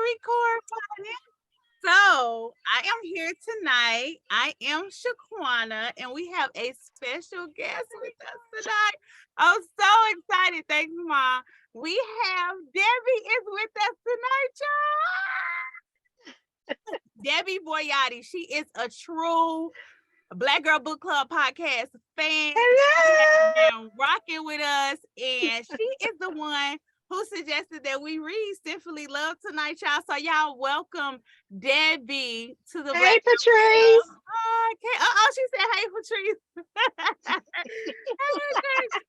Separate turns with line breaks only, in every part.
record button. So I am here tonight. I am Shequana, and we have a special guest with us tonight. I'm so excited. Thanks, Mom. We have Debbie is with us tonight, y'all. Debbie Boyati. She is a true Black Girl Book Club podcast fan.
Hello.
Been rocking with us, and she is the one who suggested that we read Sinfully Love tonight, y'all. So y'all welcome Debbie to the
Hey, Patrice.
podcast. She said, "Hey, Patrice."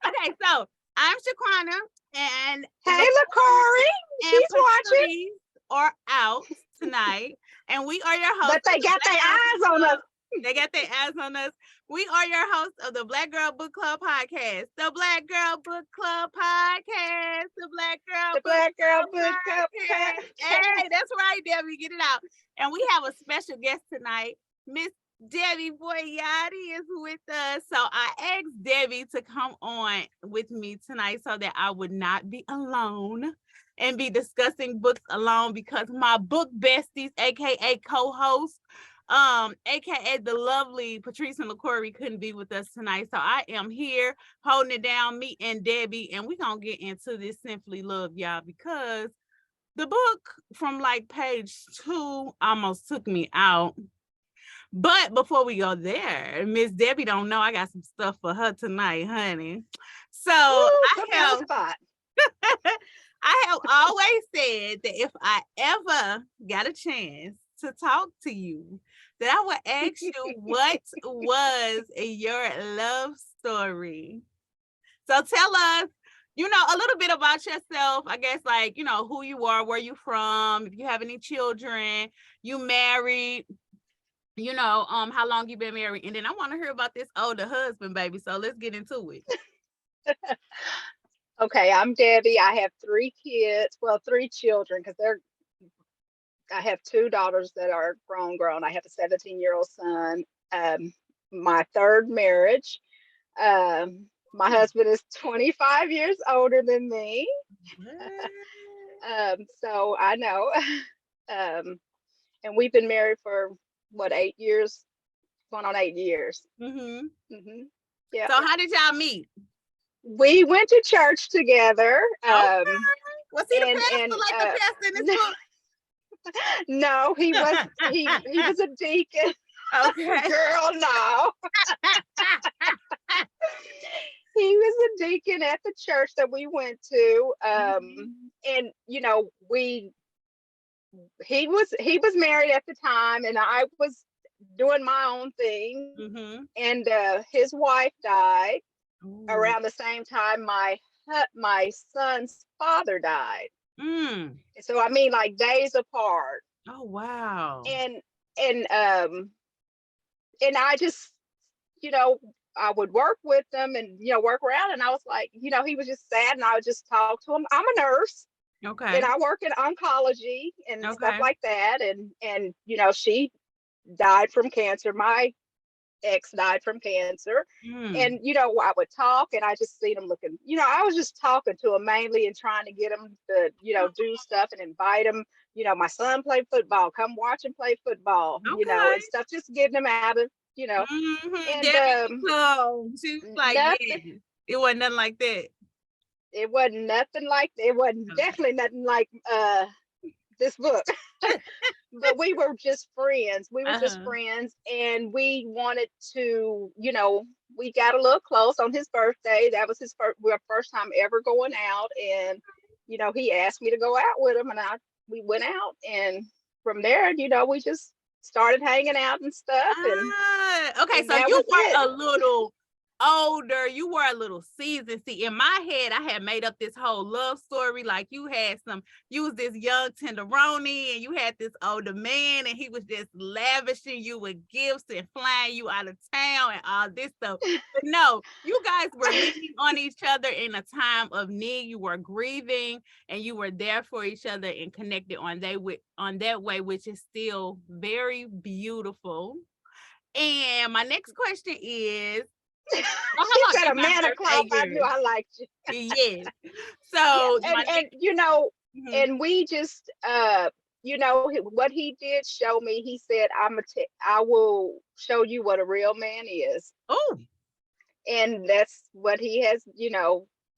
Okay, so I'm Shequana, and
Hey, LaCorey. She's watching.
Are out tonight, and we are your hosts.
But they got their eyes on us.
They got their eyes on us. We are your hosts of the Black Girl Book Club podcast. The Black Girl Book Club podcast. The Black Girl Book Club podcast. Hey, that's right, Debbie. Get it out. And we have a special guest tonight. Miss Debbie Boyati is with us. So I asked Debbie to come on with me tonight so that I would not be alone and be discussing books alone, because my book besties, aka co-host, aka the lovely Patrice and LaCorey, couldn't be with us tonight. So I am here holding it down, me and Debbie, and we're gonna get into this Sinfully Love, y'all, because the book from like page 2 almost took me out. But before we go there, Miss Debbie don't know I got some stuff for her tonight, honey. So I have always said that if I ever got a chance to talk to you, that I would ask you what was your love story. So tell us, a little bit about yourself. I guess, like, who you are, where you from, if you have any children, you married, how long you been married, and then I want to hear about this older husband, baby. So let's get into it.
Okay, I'm Debbie. I have 3 kids. Well, 3 children, because I have 2 daughters that are grown. I have a 17-year-old son. My 3rd marriage. My husband is 25 years older than me. So I know. And we've been married for 8 years? Going on 8 years.
Mm-hmm.
Mm-hmm. Yeah.
So how did y'all meet?
We went to church together.
Okay. Was he the pastor, like the pastor in this book?
No, he was a deacon.
Okay.
Girl, no. He was a deacon at the church that we went to. And he was married at the time, and I was doing my own thing.
Mm-hmm.
And his wife died. Ooh. Around the same time my son's father died. So I mean, like, days apart.
Oh wow.
And I just, I would work with them and work around, and I was like, he was just sad, and I would just talk to him. I'm a nurse.
Okay.
And I work in oncology and stuff like that, and she died from cancer. My ex died from cancer. And I would talk, and I just seen him looking, I was just talking to him mainly and trying to get him to do stuff and invite him. My son played football, come watch him play football. And stuff, just getting him out of
and she was like,
nothing,
it wasn't nothing like that.
It wasn't nothing like it wasn't definitely nothing like this book. But we were just friends. And we wanted to, we got a little close on his birthday. That was his first time ever going out, and he asked me to go out with him, and we went out, and from there, we just started hanging out and stuff.
Okay, so you were a little older, you were a little seasoned. See, in my head, I had made up this whole love story. Like, you was this young tenderoni, and you had this older man, and he was just lavishing you with gifts and flying you out of town and all this stuff. But no, you guys were leaning on each other in a time of need. You were grieving, and you were there for each other and connected on that way, which is still very beautiful. And my next question is,
she said a man o'clock, I knew I liked you.
Yes. So
and and we just what he did show me. He said, I will show you what a real man is.
Oh,
And that's what he has.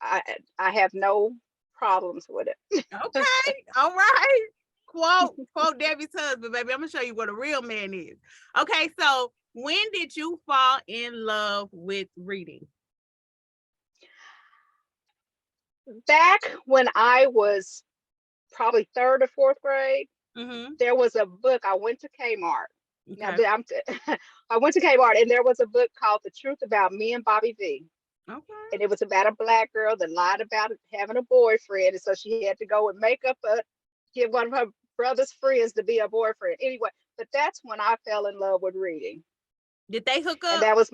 I have no problems with it.
okay, all right. Quote Debbie's husband, baby. I'm gonna show you what a real man is. Okay, so when did you fall in love with reading?
Back when I was probably third or fourth grade, there was a book. I went to Kmart.
Okay.
Now, I went to Kmart, and there was a book called The Truth About Me and Bobby V.
Okay.
And it was about a Black girl that lied about having a boyfriend. And so she had to go and get one of her brother's friends to be a boyfriend. Anyway, but that's when I fell in love with reading.
Did they hook up?
And that was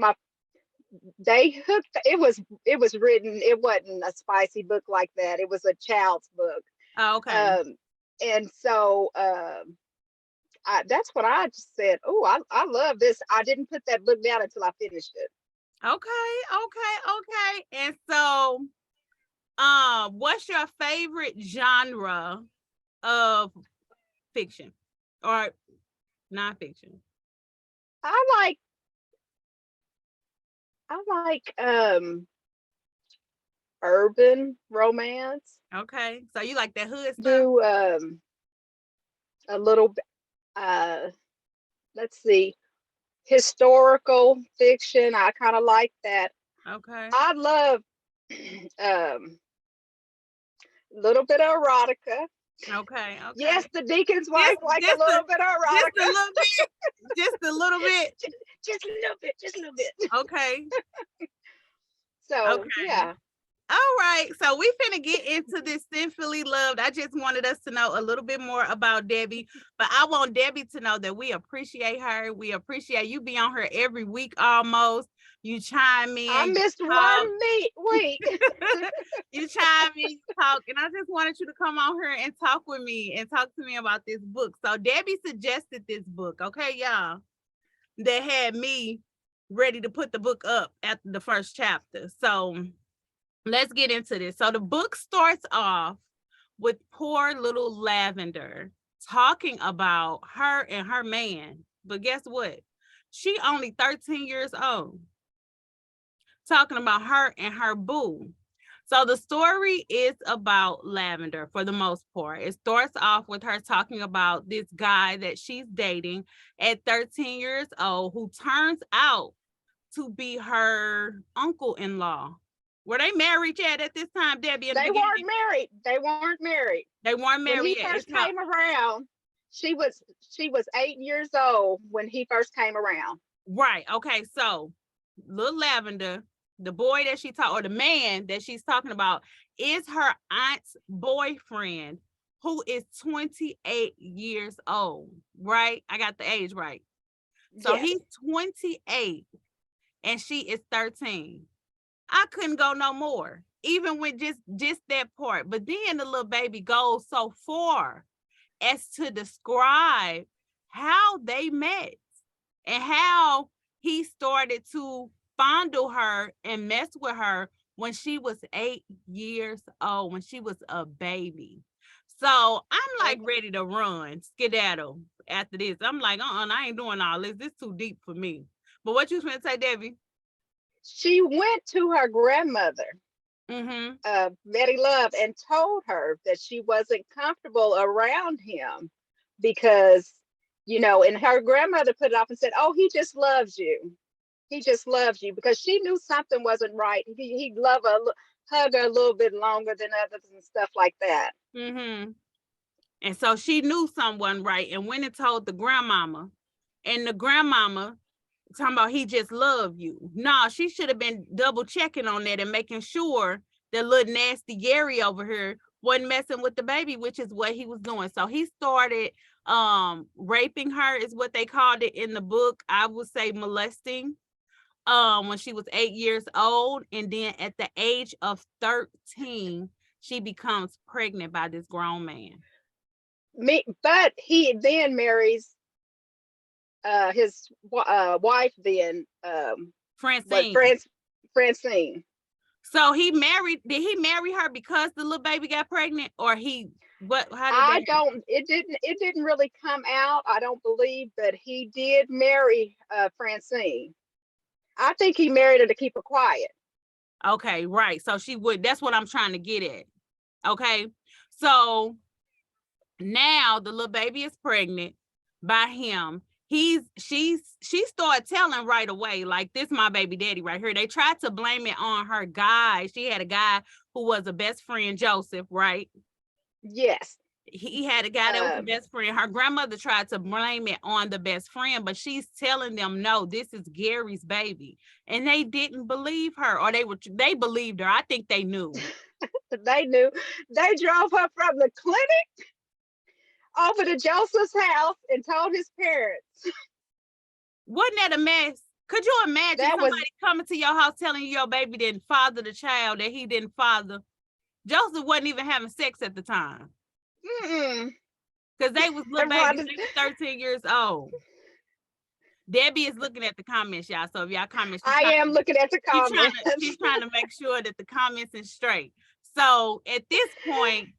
it was written, it wasn't a spicy book like that. It was a child's book.
Oh, okay.
And so that's what I just said. Oh, I love this. I didn't put that book down until I finished it.
Okay. And so, what's your favorite genre of fiction or nonfiction?
I like urban romance.
Okay, so you like that hood stuff?
Do a little let's see, historical fiction. I kind of like that.
Okay.
I love a little bit of erotica.
Okay.
Yes, the deacon's wife like a little bit of erotica.
Just a little bit.
Just a little bit.
Okay.
So yeah.
All right, so we finna get into this Sinfully Loved. I just wanted us to know a little bit more about Debbie, but I want Debbie to know that we appreciate her. We appreciate you be on her every week almost. You chime in.
I missed 1 week.
You chime in, talk, and I just wanted you to come on here and talk with me and talk to me about this book. So Debbie suggested this book, okay, y'all, that had me ready to put the book up after the first chapter. So let's get into this. So the book starts off with poor little Lavender talking about her and her man. But guess what? She only 13 years old. Talking about her and her boo. So the story is about Lavender for the most part. It starts off with her talking about this guy that she's dating at 13 years old who turns out to be her uncle-in-law. Were they married yet at this time, Debbie?
They weren't married. They weren't married.
When
he first came around, she was 8 years old when he first came around.
Right. Okay. So little Lavender, the boy that the man that she's talking about is her aunt's boyfriend, who is 28 years old. Right? I got the age right. So yes. He's 28 and she is 13. I couldn't go no more, even with just that part. But then the little baby goes so far as to describe how they met and how he started to fondle her and mess with her when she was 8 years old, when she was a baby. So I'm like ready to run, skedaddle after this. I'm like, I ain't doing all this. This is too deep for me. But what you gonna say, Debbie?
She went to her grandmother, Betty Love, and told her that she wasn't comfortable around him because, and her grandmother put it off and said, oh, he just loves you. He just loves you, because she knew something wasn't right. He'd love her, hug her a little bit longer than others and stuff like that.
And so she knew something wasn't right and went and told the grandmama, and the grandmama talking about he just loved you. No, she should have been double checking on that and making sure the little nasty Gary over here wasn't messing with the baby, which is what he was doing. So he started raping her, is what they called it in the book. I would say molesting when she was 8 years old. And then at the age of 13, she becomes pregnant by this grown man.
But he then marries his wife then,
Francine.
Francine.
So did he marry her because the little baby got pregnant, or how did
it didn't really come out, I don't believe, but he did marry Francine. I think he married her to keep her quiet.
Okay, right. So that's what I'm trying to get at. Okay. So now the little baby is pregnant by him. She started telling right away, like, this my baby daddy right here. They tried to blame it on her guy. She had a guy who was a best friend, Joseph, right?
Yes.
He had a guy that was a best friend. Her grandmother tried to blame it on the best friend, but she's telling them, no, this is Gary's baby. And they didn't believe her, or they believed her. I think they knew.
They knew. They drove her from the clinic over to Joseph's house and told his parents.
Wasn't that a mess? Could you imagine somebody coming to your house telling you your baby didn't father the child that he didn't father? Joseph wasn't even having sex at the time. Because they was little babies. They was 13 years old. Debbie is looking at the comments, y'all. So if y'all comments,
I am looking at the comments.
She's trying to make sure that the comments is straight. So at this point,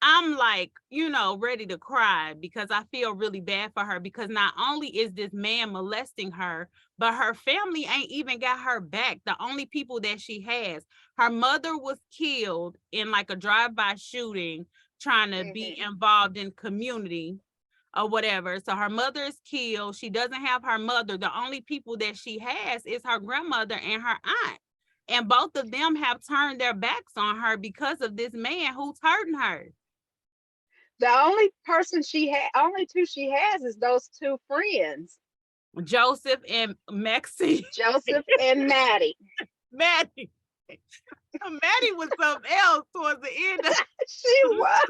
I'm like, ready to cry because I feel really bad for her, because not only is this man molesting her, but her family ain't even got her back. The only people that she has, her mother was killed in like a drive-by shooting, trying to be involved in community or whatever. So her mother is killed. She doesn't have her mother. The only people that she has is her grandmother and her aunt. And both of them have turned their backs on her because of this man who's hurting her.
The only two she has is those two friends.
Joseph and Maxine.
Joseph and Maddie.
Maddie was something else towards the end.
She was.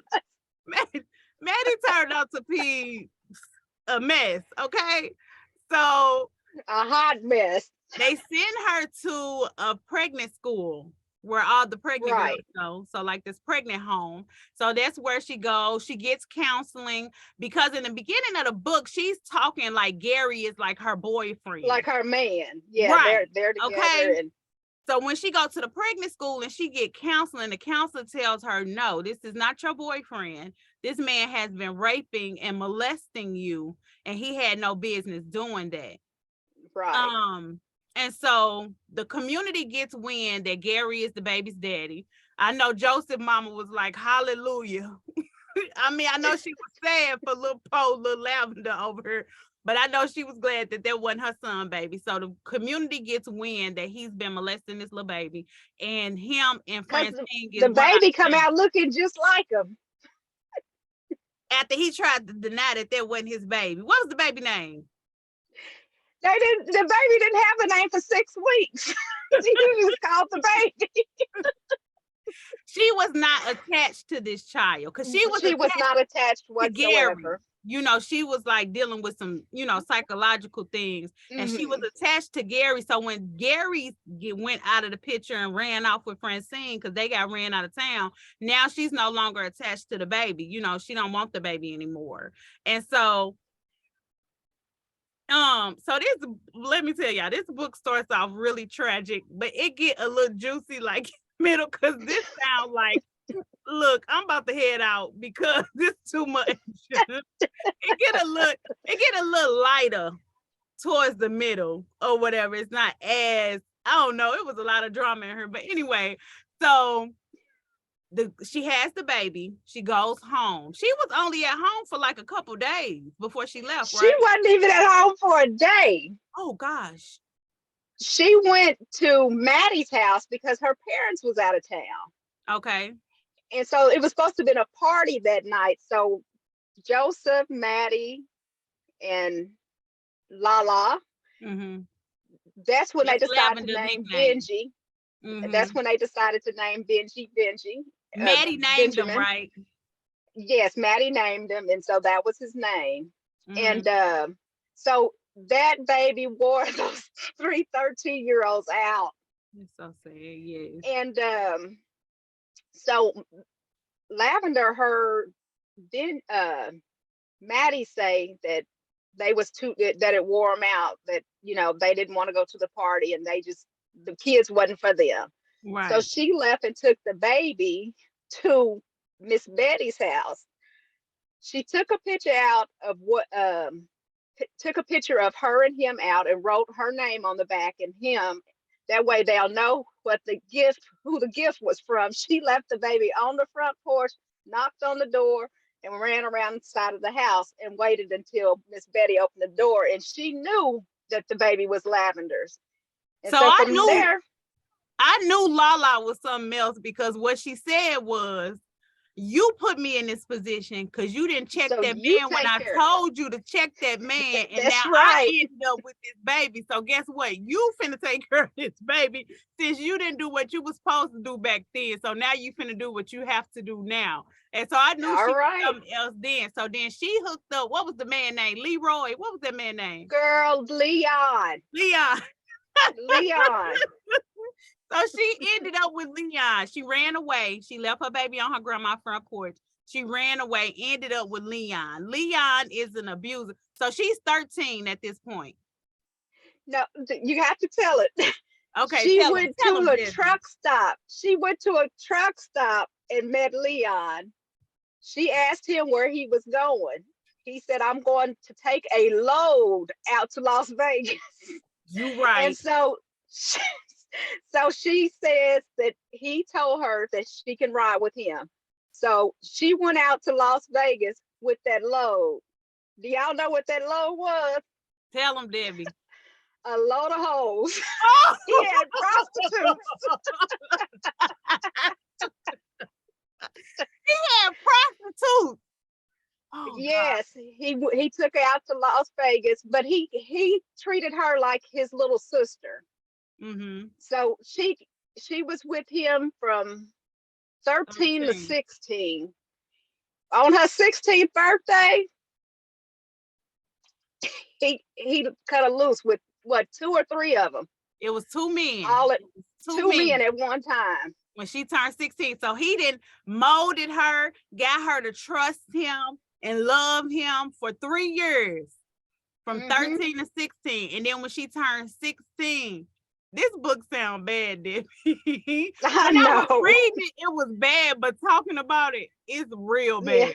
Maddie turned out to be a mess, okay? So
a hot mess.
They send her to a pregnant school where all the pregnant girls go. So like this pregnant home. So that's where she goes. She gets counseling, because in the beginning of the book, she's talking like Gary is like her boyfriend.
Like her man. Yeah, right. they're together. Okay.
So when she goes to the pregnant school and she get counseling, the counselor tells her, no, this is not your boyfriend. This man has been raping and molesting you, and he had no business doing that.
Right.
And so the community gets wind that Gary is the baby's daddy. I know Joseph's mama was like, hallelujah. I mean, I know she was sad for little Lavender over here, but I know she was glad that wasn't her son, baby. So the community gets wind that he's been molesting this little baby, and him and Francine
the baby come out looking just like him.
After he tried to deny that wasn't his baby. What was the baby name?
The baby didn't have a name for 6 weeks. She was called the baby.
She was not attached to this child, because she was
not attached whatsoever.
She was like dealing with some, psychological things, and she was attached to Gary. So when Gary went out of the picture and ran off with Francine, because they got ran out of town, now she's no longer attached to the baby. She don't want the baby anymore. And so let me tell y'all, this book starts off really tragic, but it get a little juicy like middle, because this sounds like, look, I'm about to head out because this is too much. it get a little lighter towards the middle or whatever. It's not as, I don't know, it was a lot of drama in her, but anyway, so she has the baby. She goes home. She was only at home for like a couple days before she left, right?
She wasn't even at home for a day.
Oh gosh.
She went to Maddie's house because her parents was out of town.
Okay.
And so it was supposed to have been a party that night. So Joseph, Maddie, and Lala. That's when they decided to name Benji. That's when they decided to name Benji.
Maddie named him, right?
Yes, Maddie named him, and so that was his name. And so that baby wore those 3 13-year-olds out.
It's so sad, yes.
And so Lavender heard Maddie say that that it wore them out, that they didn't want to go to the party, and the kids wasn't for them.
Right.
So she left and took the baby to Miss Betty's house. She took a picture out of took a picture of her and him out and wrote her name on the back and him. That way they'll know who the gift was from. She left the baby on the front porch, knocked on the door, and ran around the side of the house and waited until Miss Betty opened the door. And she knew that the baby was Lavender's. And so from there,
I knew Lala was something else because what she said was, you put me in this position because you didn't check that man when I told you to check that man. And now I ended up with this baby. So guess what? You finna take care of this baby since you didn't do what you was supposed to do back then. So now you finna do what you have to do now. And so I knew she was something else then. So then she hooked up. What was the man name? Leroy. What was that man name?
Girl, Leon.
Leon.
Leon.
So she ended up with Leon. She ran away. She left her baby on her grandma's front porch. She ran away, ended up with Leon. Leon is an abuser. So she's 13 at this point.
No, you have to tell it.
Okay.
She went to a truck stop. She went to a truck stop and met Leon. She asked him where he was going. He said, I'm going to take a load out to Las Vegas.
You're right.
And so she says that he told her that she can ride with him. So she went out to Las Vegas with that load. Do y'all know what that load was?
Tell them, Debbie.
A load of hoes.
Oh!
He had prostitutes.
He had prostitutes.
Oh, yes, God. He took her out to Las Vegas, but he treated her like his little sister. Mm-hmm. So she was with him from 13 to 16. On her 16th birthday, he cut her loose with what, 2 or 3 of them.
It was 2 men.
Two men at one time.
When she turned 16. So he didn't molded her, got her to trust him and love him for 3 years, from 13 to 16. And then when she turned 16, this book sounds bad, Debbie. I was reading it, it was bad, but talking about it, it's real bad. Yeah.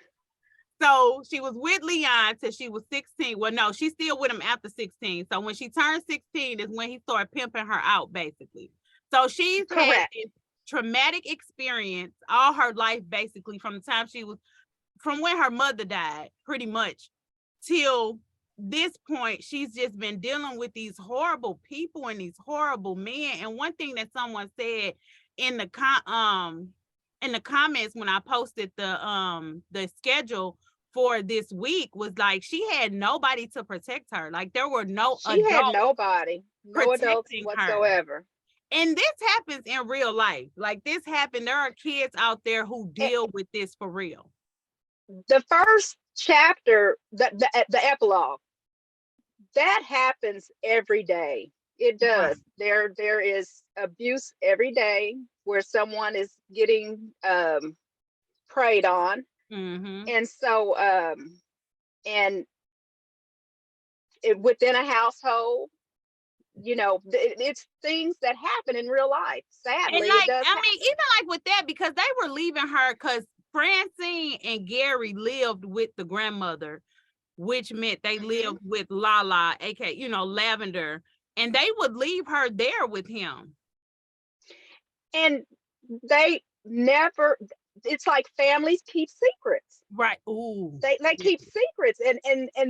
So she was with Leon till she was 16. Well, no, she's still with him after 16. So when she turned 16 is when he started pimping her out, basically. So she's had this traumatic experience all her life, basically, from the time from when her mother died, pretty much, till this point. She's just been dealing with these horrible people and these horrible men. And one thing that someone said in the comments when I posted the schedule for this week was like, she had nobody to protect her. Like, there were no adults.
She had nobody, no adults whatsoever.
Her. And this happens in real life. Like, this happened. There are kids out there who deal with this for real.
The first chapter, the epilogue, that happens every day. It does. Right. There is abuse every day where someone is getting preyed on. Mm-hmm. And so, within a household, you know, it's things that happen in real life. Sadly,
and like, I mean, even like with that, because they were leaving her because Francine and Gary lived with the grandmother, which meant they lived with Lala, aka, you know, Lavender, and they would leave her there with him.
And they never, it's like families keep secrets.
Right. Ooh.
They keep secrets, and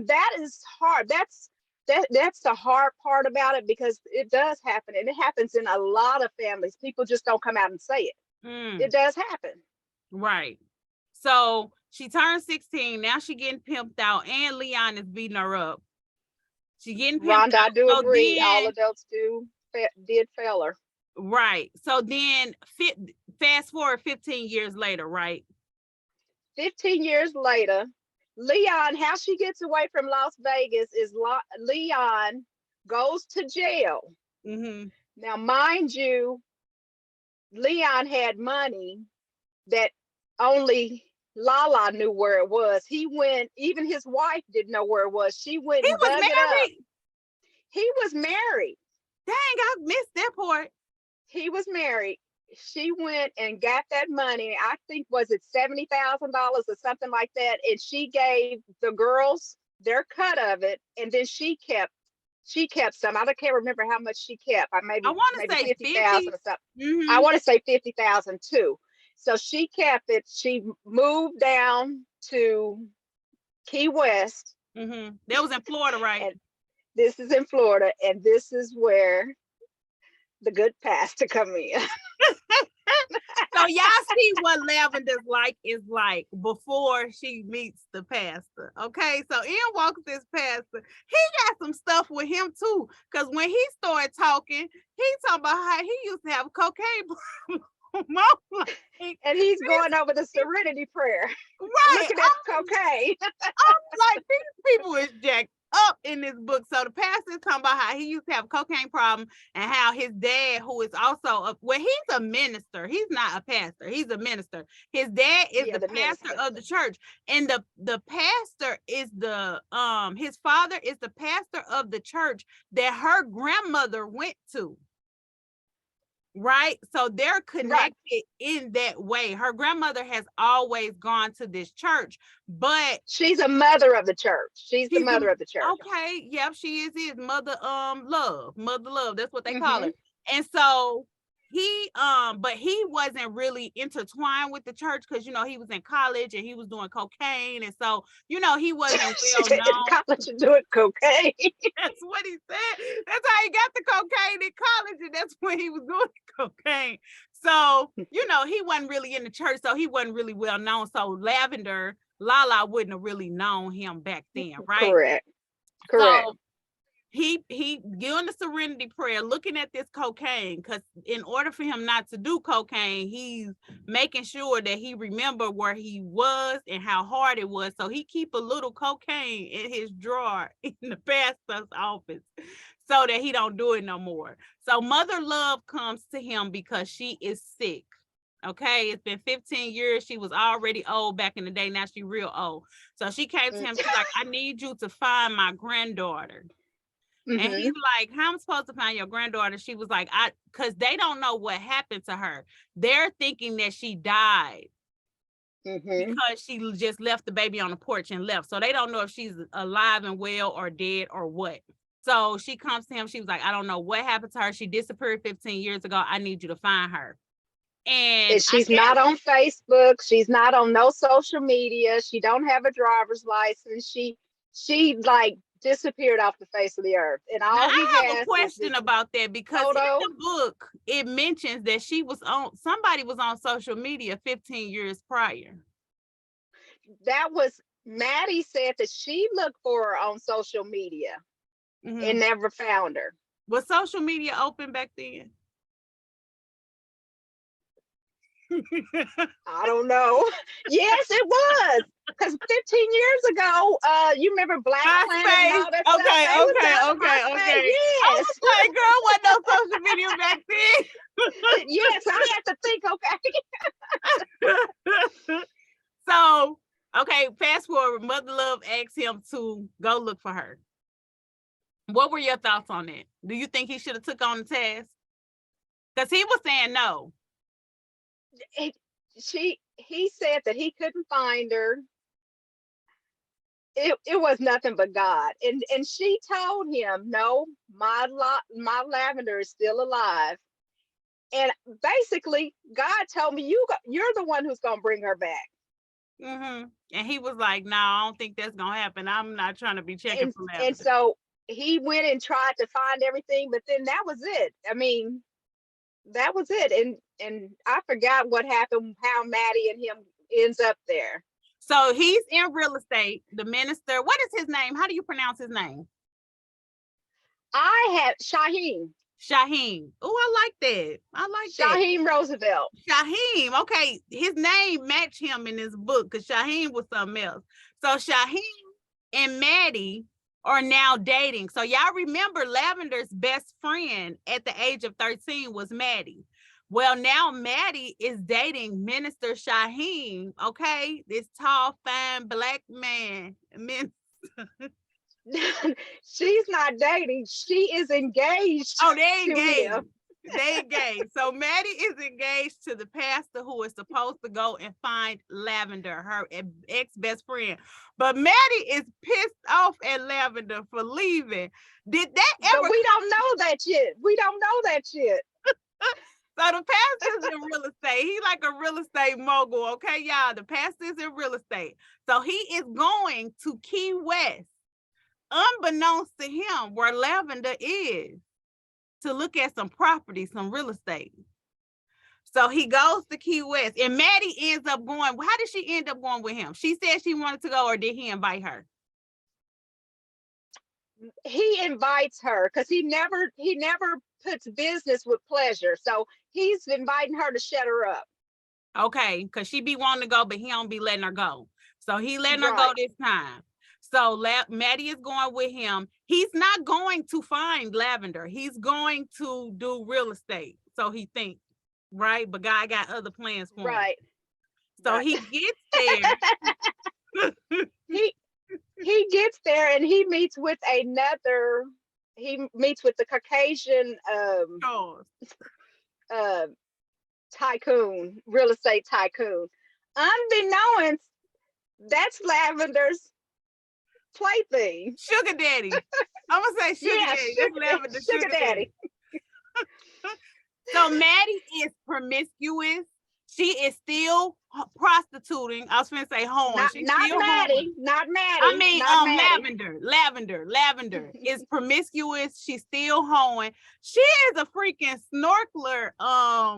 that is hard. That's the hard part about it, because it does happen, and it happens in a lot of families. People just don't come out and say it. It does happen. Right.
So she turned 16. Now she getting pimped out, and Leon is beating her up. She getting pimped
out. I do
so
agree. All adults did fail her.
Right. So then fast forward 15 years later, right?
15 years later, Leon, how she gets away from Las Vegas is Leon goes to jail. Mm-hmm. Now, mind you, Leon had money that only Lala knew where it was. He went, even his wife didn't know where it was. She went and dug it up. He was married.
Dang, I missed that part.
He was married. she went and got that money. I think, was it $70,000 or something like that? And she gave the girls their cut of it, and then she kept some. I can't remember how much she kept.
I
Maybe
want to say
50,000 or something.
Mm-hmm.
I want to say 50,000 too. So she kept it. She moved down to Key West.
Mm-hmm. That was in Florida, right?
And this is in Florida, and this is where the good pastor come in.
So y'all see what Lavender's like is like before she meets the pastor. Okay, so in walks this pastor. He got some stuff with him too, because when he started talking, he talking about how he used to have cocaine.
And he's going over the serenity prayer.
Right.
Looking at the cocaine.
I'm like, these people is jacked up in this book. So the pastor is talking about how he used to have a cocaine problem and how his dad, who is also he's a minister. He's not a pastor. He's a minister. His dad is the pastor minister of the church. And the pastor is his father is the pastor of the church that her grandmother went to. Right, so they're connected in that way. Her grandmother has always gone to this church, but
she's a mother of the church. She's the mother of the church.
Okay, yep, she is mother love. That's what they call her. And so but he wasn't really intertwined with the church because he was in college and he was doing cocaine, and so he wasn't well known.
In college and doing cocaine.
That's what he said. That's how he got the cocaine in college, and that's when he was doing cocaine. So he wasn't really in the church, so he wasn't really well known. So Lala wouldn't have really known him back then, right?
Correct.
So he doing the serenity prayer, looking at this cocaine, because in order for him not to do cocaine, he's making sure that he remember where he was and how hard it was. So he keep a little cocaine in his drawer in the pastor's office so that he don't do it no more. So Mother Love comes to him because she is sick. Okay, it's been 15 years. She was already old back in the day. Now she's real old. So she came to him. She's like, I need you to find my granddaughter. And he's like, how am I supposed to find your granddaughter? She was like, because they don't know what happened to her. They're thinking that she died because she just left the baby on the porch and left. So they don't know if she's alive and well or dead or what. So she comes to him. She was like, I don't know what happened to her. She disappeared 15 years ago. I need you to find her. And
she's not on Facebook. She's not on no social media. She don't have a driver's license. She like disappeared off the face of the earth. And all
I have a question about that, because in the book it mentions that somebody was on social media 15 years prior.
That was Maddie said that she looked for her on social media and never found her.
Was social media open back then?
I don't know. Yes, it was. Because 15 years ago, you remember Black Planet and all that stuff?
Okay.
Yes.
I was like, girl, wasn't no social media back then.
Yes, I had to think, okay.
So, okay, fast forward. Mother Love asked him to go look for her. What were your thoughts on that? Do you think he should have took on the task? Because he was saying no.
He said that he couldn't find her. It was nothing but God, and she told him, no, my Lavender is still alive. And basically God told me, you're the one who's gonna bring her back.
And he was like, no, I don't think that's gonna happen. I'm not trying to be checking for Lavender.
And so he went and tried to find everything, but then that was it. I mean, that was it. And I forgot what happened, how Maddie and him ends up there.
So he's in real estate, the minister. What is his name? How do you pronounce his name?
I have Shyheim.
Oh, I like that. I like that.
Shyheim Roosevelt.
Shyheim. Okay. His name matched him in this book because Shyheim was something else. So Shyheim and Maddie are now dating. So y'all remember Lavender's best friend at the age of 13 was Maddie. Well, now Maddie is dating Minister Shyheim, okay? This tall, fine black man.
She's not dating. She is engaged.
Oh, they're engaged. They engaged. So Maddie is engaged to the pastor who is supposed to go and find Lavender, her ex-best friend. But Maddie is pissed off at Lavender for leaving. Did that ever?
But we don't know that yet. We don't know that yet.
So the pastor's in real estate. He like a real estate mogul, okay, y'all? The pastor's in real estate. So he is going to Key West, unbeknownst to him, where Lavender is, to look at some property, some real estate. So he goes to Key West, and Maddie ends up going. How did she end up going with him? She said she wanted to go, or did he invite her?
He invites her because he never puts business with pleasure. So he's inviting her to shut her up.
Okay, because she be wanting to go, but he don't be letting her go. So he letting her go this time. So Maddie is going with him. He's not going to find Lavender. He's going to do real estate. So he thinks, right? But God got other plans for him.
Right.
So he gets there.
he gets there and he meets with the Caucasian tycoon, real estate tycoon. Unbeknownst, that's Lavender's plaything.
Sugar daddy. I'm gonna say sugar daddy. That's Lavender's sugar daddy. So Maddie is promiscuous. She is still prostituting. I was going to say hoeing.
Not Maddie.
I mean,
not Maddie.
Lavender is promiscuous. She's still hoeing. She is a freaking snorkeler.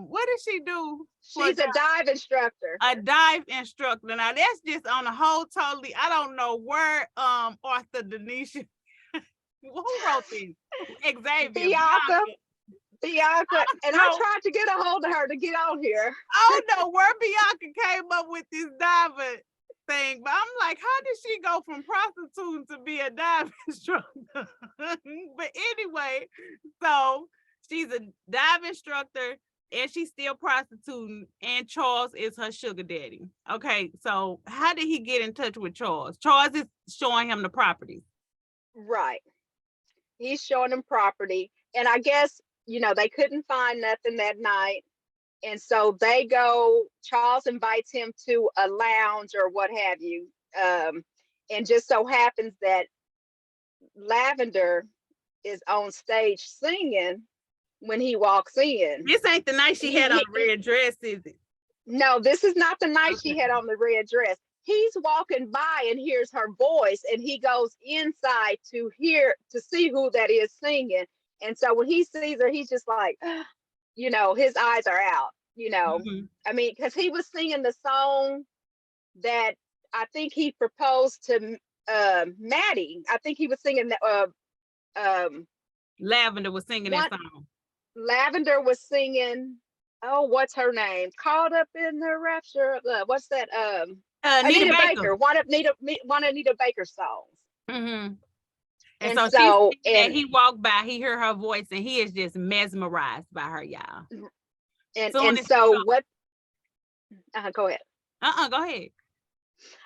What does she do?
She's a dive instructor.
A dive instructor. Now that's just on a whole totally. I don't know where Arthur Denisha. Who wrote this? Xavier.
Bianca, and I tried to get a hold of her to get on here.
I don't know where Bianca came up with this diver thing, but I'm like, how did she go from prostituting to be a dive instructor? But anyway, so she's a dive instructor and she's still prostituting, and Charles is her sugar daddy. Okay, so how did he get in touch with Charles? Charles is showing him the property.
Right. He's showing him property, and I guess they couldn't find nothing that night. And so Charles invites him to a lounge or what have you. And just so happens that Lavender is on stage singing when he walks in.
This ain't the night she had on the red dress, is it?
No, this is not the night she had on the red dress. He's walking by and hears her voice, and he goes inside to see who that is singing. And so when he sees her, he's just like, his eyes are out,
Mm-hmm.
I mean, because he was singing the song that I think he proposed to Maddie. I think he was singing
Lavender was singing that song.
Lavender was singing, what's her name? Caught Up in the Rapture. What's that? Anita Baker. One of Anita Baker's songs.
Mm-hmm. And so he walked by, he heard her voice, and he is just mesmerized by her, y'all.
What? Go ahead.
Go ahead.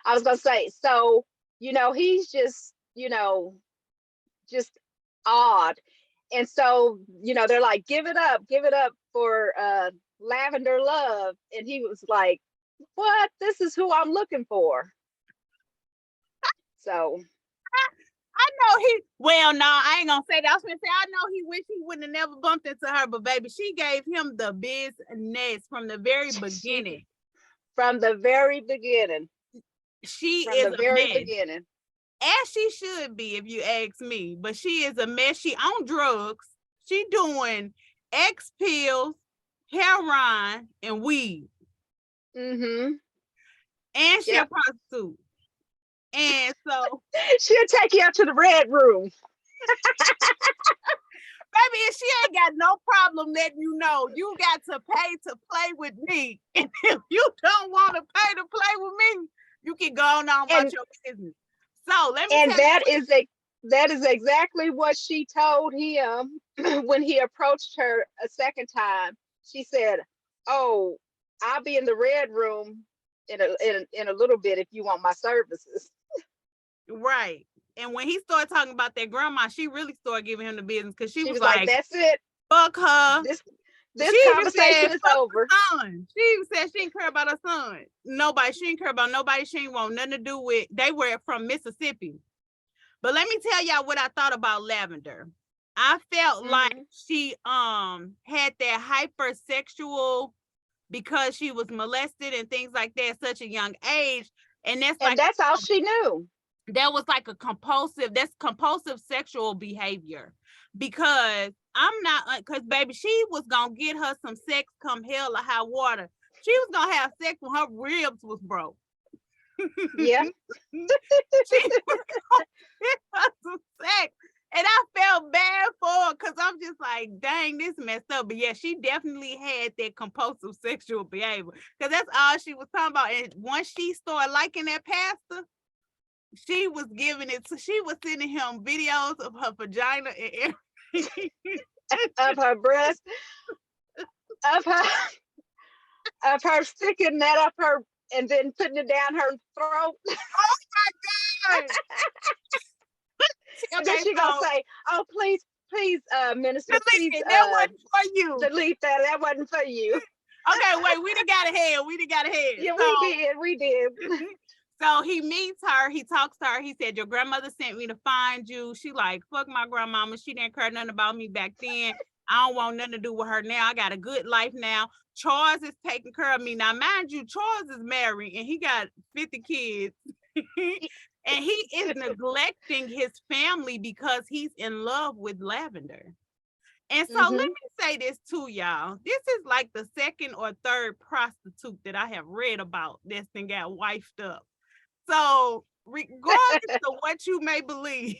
I was gonna say, so he's just just odd, and so they're like, give it up for Lavender Love, and he was like, what? This is who I'm looking for. So.
I know no, I ain't gonna say that. I was gonna say, I know he wished he wouldn't have never bumped into her, but baby, she gave him the business from the very beginning.
From the very beginning.
She is the very beginning. As she should be, if you ask me, but she is a mess. She on drugs. She doing X pills, heroin, and weed.
Mm-hmm.
And she a prostitute. And so
she'll take you up to the red room.
Baby, if she ain't got no problem letting you know you got to pay to play with me. And if you don't want to pay to play with me, you can go on about your business. So let me
tell you. That is exactly what she told him when he approached her a second time. She said, "Oh, I'll be in the red room in a little bit if you want my services."
Right. And when he started talking about that grandma, she really started giving him the business, because she was
like, that's it.
Fuck her.
This conversation is over.
She even said she didn't care about her son. Nobody. She didn't care about nobody. She didn't want nothing to do with. They were from Mississippi. But let me tell y'all what I thought about Lavender. I felt like she had that hypersexual because she was molested and things like that at such a young age. And that's
all she knew.
That was like that's compulsive sexual behavior. Because I'm not, because baby, she was gonna get her some sex come hell or high water. She was gonna have sex when her ribs was broke.
Yeah.
She was gonna get her some sex. And I felt bad for her because I'm just like, dang, this messed up. But yeah, she definitely had that compulsive sexual behavior because that's all she was talking about. And once she started liking that pastor, she was giving it. So she was sending him videos of her vagina and everything.
Of her breast, of her sticking that up her and then putting it down her throat.
Oh my God.
And then she gonna say, "Oh, please, Minister, please,
that wasn't for you.
Delete that. That wasn't for you."
Okay, wait, we done got ahead.
Yeah, we did.
So he meets her, he talks to her, he said, your grandmother sent me to find you. She like, fuck my grandmama. She didn't care nothing about me back then. I don't want nothing to do with her now. I got a good life now. Charles is taking care of me. Now, mind you, Charles is married and he got 50 kids. And he is neglecting his family because he's in love with Lavender. And so let me say this to y'all. This is like the second or third prostitute that I have read about that's then got wifed up. So regardless of what you may believe,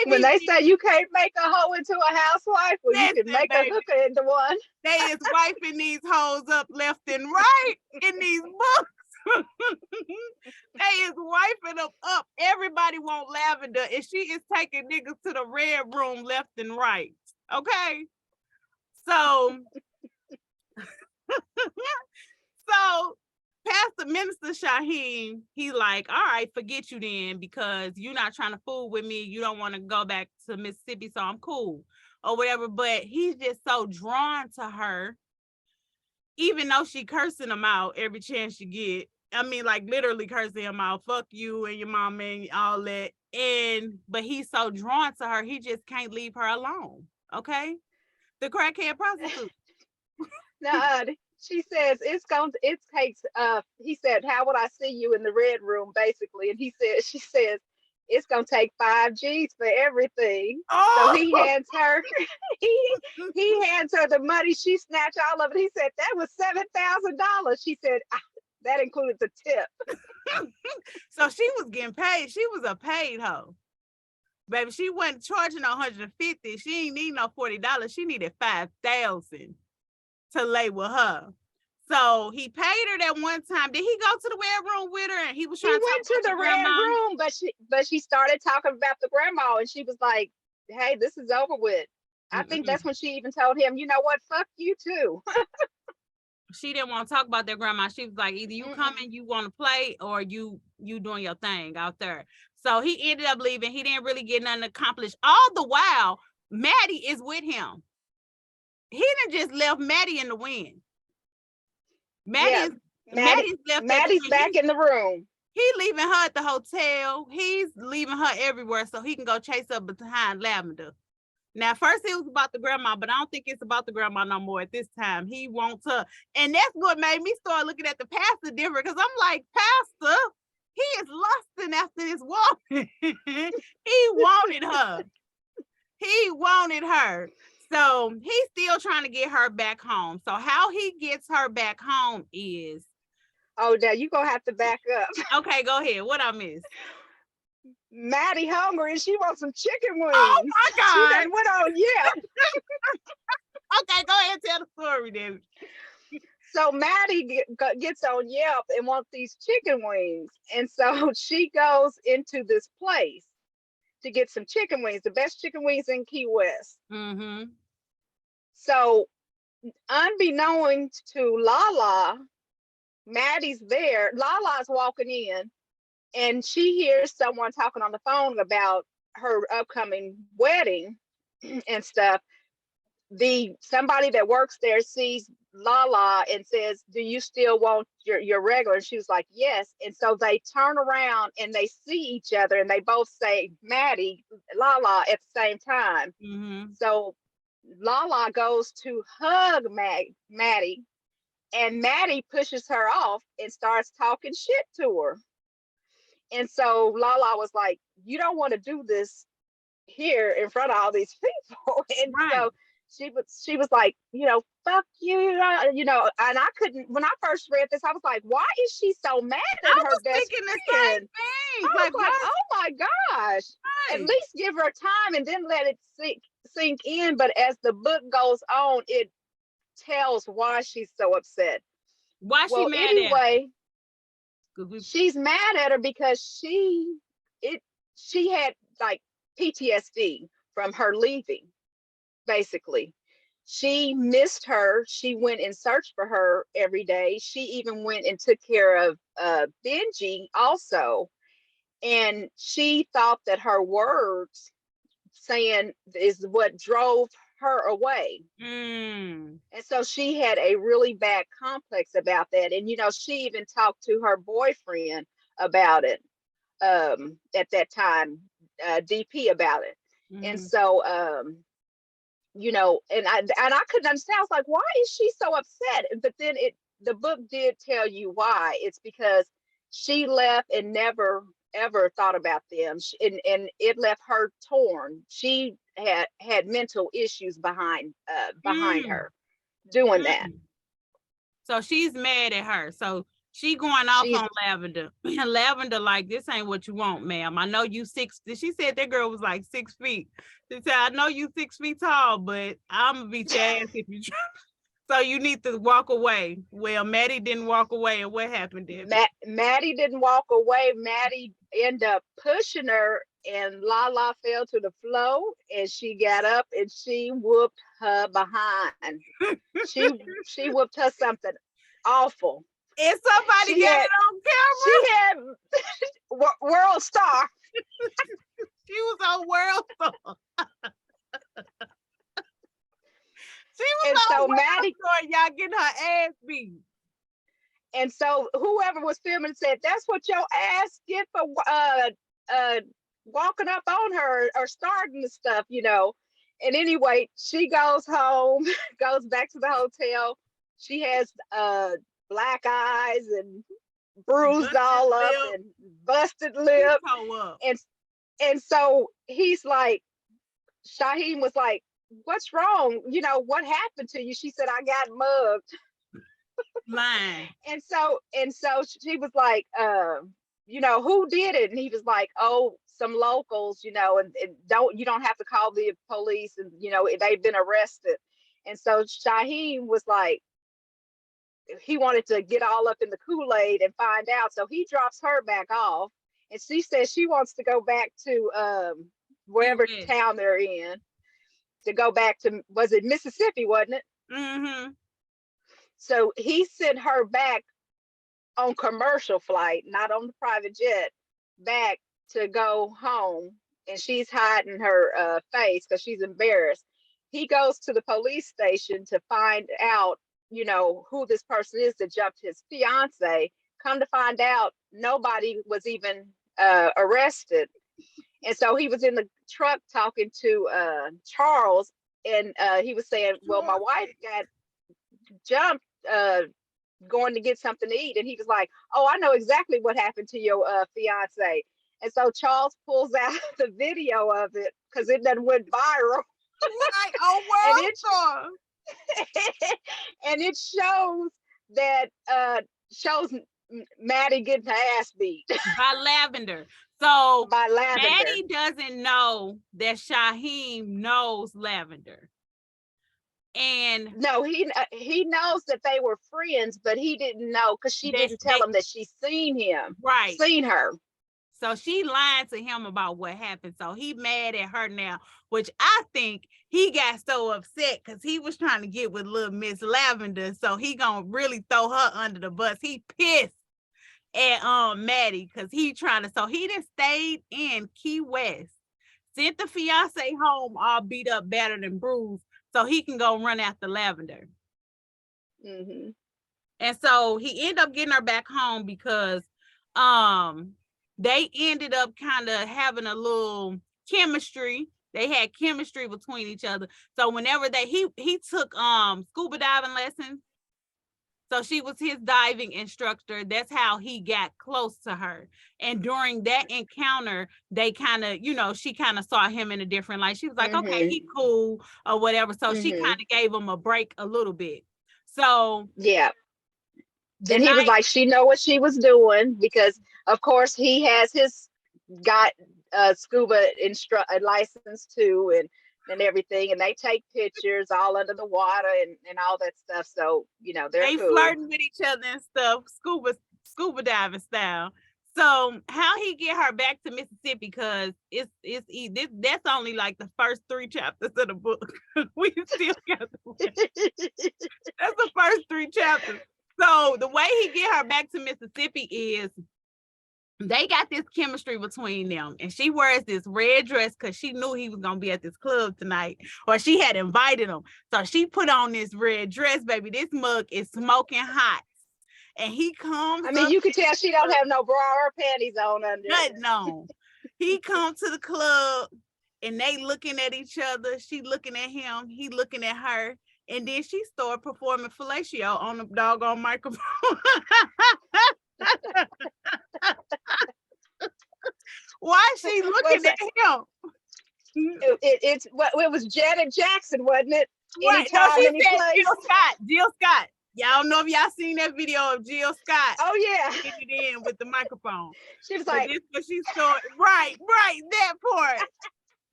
when they say you can't make a hoe into a housewife, well, you can make a hooker into one.
They is wiping these hoes up left and right in these books. They is wiping them up. Everybody want Lavender, and she is taking niggas to the red room left and right. Okay, so Pastor Minister Shyheim, he like, all right, forget you then because you're not trying to fool with me. You don't want to go back to Mississippi, so I'm cool or whatever. But he's just so drawn to her, even though she cursing him out every chance she get. I mean, like literally cursing him out. Fuck you and your mom and all that. But he's so drawn to her, he just can't leave her alone. Okay, the crackhead prostitute.
No, she says it takes. He said, "How would I see you in the red room?" Basically, and she says, it's gonna take 5 G's for everything. Oh! So he hands her, he hands her the money. She snatched all of it. He said that was $7,000. She said that included the tip.
So she was getting paid. She was a paid hoe, baby. She wasn't charging $150. She ain't need no $40. She needed $5,000 to lay with her. So he paid her that one time. Did he go to the red room with her? And he was trying
to went to the red room, but she started talking about the grandma, and she was like, "Hey, this is over with." I think that's when she even told him, "You know what? Fuck you too."
She didn't want to talk about their grandma. She was like, either you coming, you want to play, or you doing your thing out there. So he ended up leaving. He didn't really get nothing accomplished. All the while, Maddie is with him. He didn't just left Maddie in the wind. Maddie's left.
Maddie's back in the room.
He leaving her at the hotel. He's leaving her everywhere so he can go chase up behind Lavender. Now, first it was about the grandma, but I don't think it's about the grandma no more at this time. He wants her. And that's what made me start looking at the pastor different, because I'm like, Pastor, he is lusting after this woman. He wanted her. He wanted her. So he's still trying to get her back home. So how he gets her back home is...
Oh, now you're going to have to back up.
Okay, go ahead. What I missed?
Maddie hungry and she wants some chicken wings.
Oh my God.
She done went on Yelp.
Okay, go ahead and tell the story then.
So Maddie gets on Yelp and wants these chicken wings. And so she goes into this place to get some chicken wings, the best chicken wings in Key West.
Mm-hmm.
So unbeknownst to Lala, Maddie's there. Lala's walking in. And she hears someone talking on the phone about her upcoming wedding and stuff. somebody that works there sees Lala and says, do you still want your regular? And she was like, yes. And so they turn around and they see each other and they both say Maddie, Lala at the same time. So Lala goes to hug Maddie, and Maddie pushes her off and starts talking shit to her. And so Lala was like, you don't want to do this here in front of all these people. And so she was like, fuck you, and I couldn't, when I first read this, I was like, why is she so mad at her best friend?
The same thing.
I was like, oh my gosh, at least give her time and then let it sink in. But as the book goes on, it tells why she's so upset.
Why she mad anyway,
at her? She's mad at her because she had like PTSD from her leaving. Basically, she missed her. She went and searched for her every day. She even went and took care of Benji also, and she thought that her words saying is what drove her away. And so she had a really bad complex about that. And she even talked to her boyfriend about it at that time, DP about it. And so and I couldn't understand. I was like, why is she so upset? But then the book did tell you why. It's because she left and never ever thought about them, and it left her torn. She had mental issues behind her doing that.
So she's mad at her. So she going off on Lavender. And Lavender like, this ain't what you want, ma'am. I know you 6. She said that girl was like 6 feet. She said, I know you 6 feet tall, but I'm gonna beat your ass if you try. So you need to walk away. Well, Maddie didn't walk away, and what happened then?
Maddie didn't walk away. Maddie ended up pushing her, and Lala fell to the floor, and she got up and she whooped her behind. she whooped her something awful.
And somebody got it on
camera. She had World Star.
She was on World Star. She was on World Star, y'all getting her ass beat.
And so whoever was filming said, that's what your ass get for walking up on her or starting the stuff, And anyway, she goes home, goes back to the hotel. She has black eyes and bruised all up and busted lip. And so he's like, Shyheim was like, what's wrong? What happened to you? She said, I got mugged.
Lying.
And so she was like, who did it? And he was like, oh, some locals, and you don't have to call the police, and they've been arrested. And so Shyheim was like, he wanted to get all up in the Kool-Aid and find out. So he drops her back off, and she says she wants to go back to wherever town they're in, to go back to, was it Mississippi, wasn't it? So he sent her back on commercial flight, not on the private jet, back to go home, and she's hiding her face because she's embarrassed. He goes to the police station to find out, who this person is that jumped his fiance. Come to find out, nobody was even arrested. And so he was in the truck talking to Charles, and he was saying, well, my wife got jumped going to get something to eat. And he was like, oh, I know exactly what happened to your fiance. And so Charles pulls out the video of it because it done went viral.
Like, oh, World Star.
And it shows that shows Maddie getting her ass beat
by Lavender. So
by Lavender.
Maddie doesn't know that Shyheim knows Lavender. And
no, he knows that they were friends, but he didn't know because she didn't tell him that she seen him.
Right.
Seen her.
So she lied to him about what happened. So he mad at her now, which I think he got so upset because he was trying to get with little Miss Lavender. So he gonna really throw her under the bus. He pissed at Maddie because he trying to. So he done stayed in Key West, sent the fiance home all beat up, battered and bruised so he can go run after Lavender.
Mm-hmm.
And so he ended up getting her back home because they ended up kind of having a little chemistry. They had chemistry between each other. So whenever he took scuba diving lessons. So she was his diving instructor. That's how he got close to her. And during that encounter, they kind of, she kind of saw him in a different light. She was like, okay, he cool or whatever. So she kind of gave him a break a little bit. So
yeah. And he was like, she know what she was doing, because of course he has got scuba license too, and everything, and they take pictures all under the water and all that stuff. So they cool.
Flirting with each other and stuff, scuba diving style. So how he get her back to Mississippi, because that's only like the first 3 chapters of the book. We still got that's the first 3 chapters. So the way he get her back to Mississippi is they got this chemistry between them, and she wears this red dress because she knew he was gonna be at this club tonight, or she had invited him. So she put on this red dress, baby. This mug is smoking hot, and he comes.
I mean, you could tell she don't have no bra or panties on under.
Nothing on. He comes to the club, and they looking at each other. She looking at him. He looking at her, and then she started performing fellatio on the doggone microphone. Why is she looking at him?
It was Janet Jackson, wasn't it?
Right. No, she said Jill Scott. Y'all know if y'all seen that video of Jill Scott.
Oh yeah.
Getting it in with the microphone.
She was like,
this what she started. Right, that part.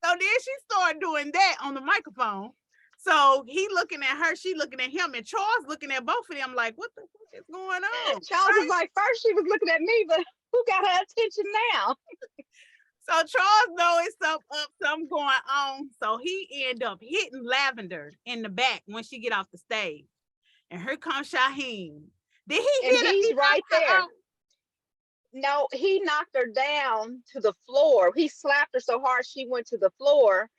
So then she started doing that on the microphone. So he looking at her, she looking at him, and Charles looking at both of them like, what the fuck is going on?
Charles was like, first she was looking at me, but who got her attention now?
So Charles knows something going on. So he end up hitting Lavender in the back when she get off the stage. And here comes Shyheim. Did he hit her?
He's right there. No, he knocked her down to the floor. He slapped her so hard she went to the floor.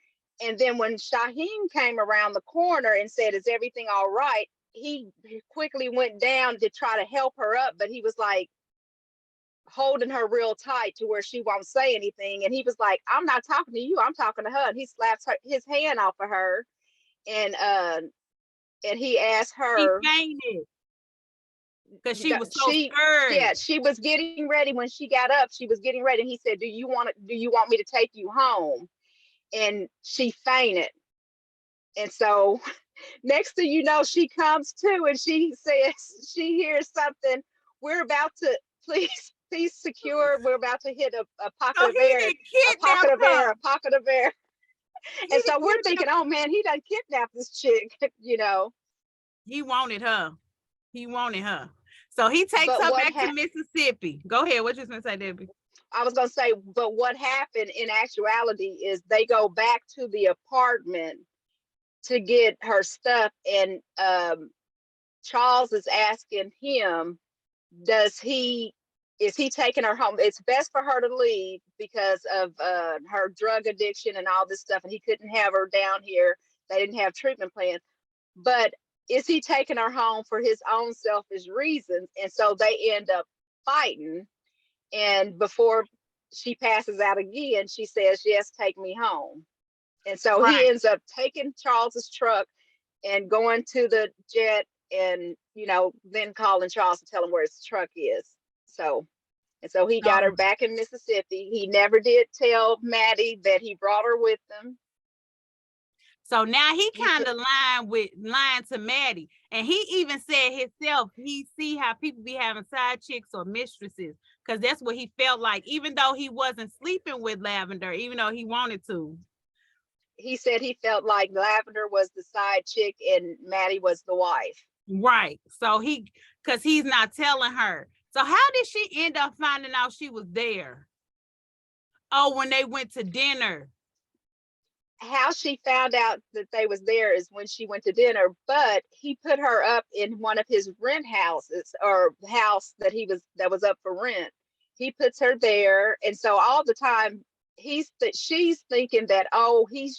And then when Shyheim came around the corner and said, is everything all right? He quickly went down to try to help her up, but he was like holding her real tight to where she won't say anything. And he was like, I'm not talking to you, I'm talking to her. And he slaps his hand off of her. And he asked her.
She fainted. Because she was so scared.
Yeah, she was getting ready. When she got up, she was getting ready. And he said, do you want me to take you home? And she fainted. And so next thing you know, she comes to, and she says, she hears something. We're about to, please secure. We're about to hit a pocket of air. A pocket of air. And so we're thinking, oh man, he done kidnapped this chick,
He wanted her. So he takes her back to Mississippi. Go ahead. What you gonna say, Debbie?
I was gonna say, but what happened in actuality is they go back to the apartment to get her stuff, and Charles is asking him, is he taking her home? It's best for her to leave because of her drug addiction and all this stuff, and he couldn't have her down here. They didn't have treatment plans. But is he taking her home for his own selfish reasons? And so they end up fighting. And before she passes out again, she says, yes, take me home. And so he ends up taking Charles's truck and going to the jet, and then calling Charles to tell him where his truck is. So he got her back in Mississippi. He never did tell Maddie that he brought her with him.
So now he kind of lying to Maddie. And he even said himself, he see how people be having side chicks or mistresses, because that's what he felt like, even though he wasn't sleeping with Lavender, even though he wanted to.
He said he felt like Lavender was the side chick and Maddie was the wife.
Right. So because he's not telling her. So how did she end up finding out she was there? Oh, when they went to dinner.
How she found out that they was there is when she went to dinner, but he put her up in one of his rent houses, or house that was up for rent. He puts her there. And so all the time she's thinking that, oh, he's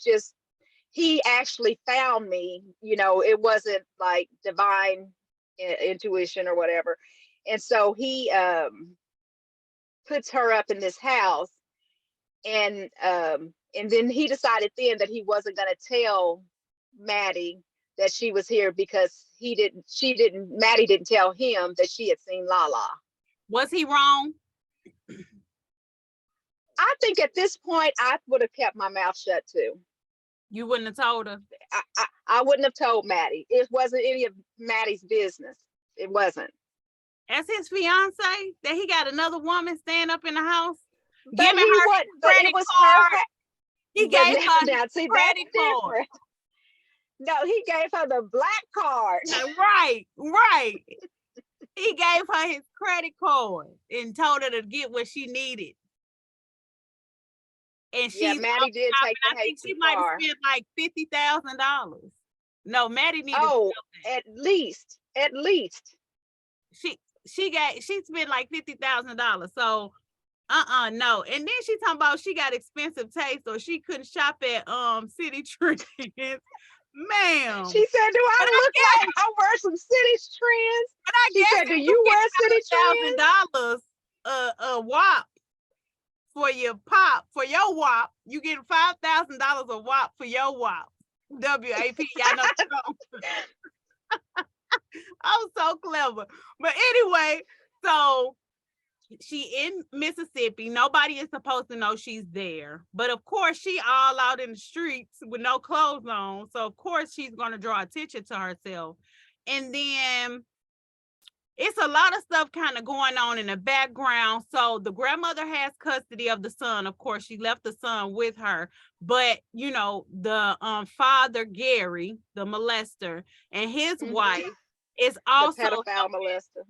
he actually found me. You know, it wasn't like divine intuition or whatever. And so he puts her up in this house, and then he decided then that he wasn't going to tell Maddie that she was here because Maddie didn't tell him that she had seen Lala.
Was he wrong?
I think at this point I would have kept my mouth shut too.
You wouldn't have told her?
I wouldn't have told Maddie. It wasn't any of Maddie's business. It wasn't.
As his fiance, that he got another woman staying up in the house,
but
giving her
what? But it was
card.
Her.
He gave her
now, see,
credit card.
No, he gave her the black card.
Right. He gave her his credit card and told her to get what she needed. And
Maddie did take the
I think she might have spent like $50,000. No, Maddie needed.
Oh, at least. She
spent like $50,000. So no. And then she talking about she got expensive taste, or she couldn't shop at City Trends. Ma'am.
She said, do I look like I wear some City Trends?
But I
she said, do you wear City
Trends? $1,000 a WAP for your pop, for your WAP. You get $5,000 a WAP for your WAP. WAP. Y'all know. I'm so clever. But anyway, so she in Mississippi. Nobody is supposed to know she's there. But of course, she all out in the streets with no clothes on. So of course, she's going to draw attention to herself. And then it's a lot of stuff kind of going on in the background. So the grandmother has custody of the son. Of course, she left the son with her. But, you know, the father, Gary, the molester, and his wife is also
the pedophile molester,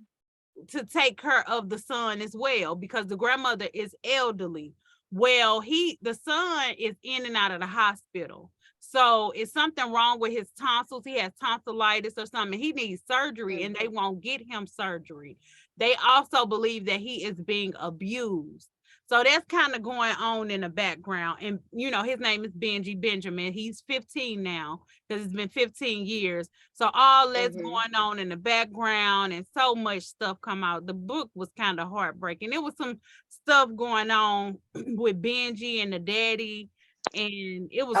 to take care of the son as well, because the grandmother is elderly. Well, the son is in and out of the hospital. So it's something wrong with his tonsils. He has tonsillitis or something. He needs surgery, and they won't get him surgery. They also believe that he is being abused. So that's kind of going on in the background. And, you know, his name is Benjamin. He's 15 now because it's been 15 years. So all that's going on in the background, and so much stuff come out. The book was kind of heartbreaking. There was some stuff going on with Benji and the daddy. And it was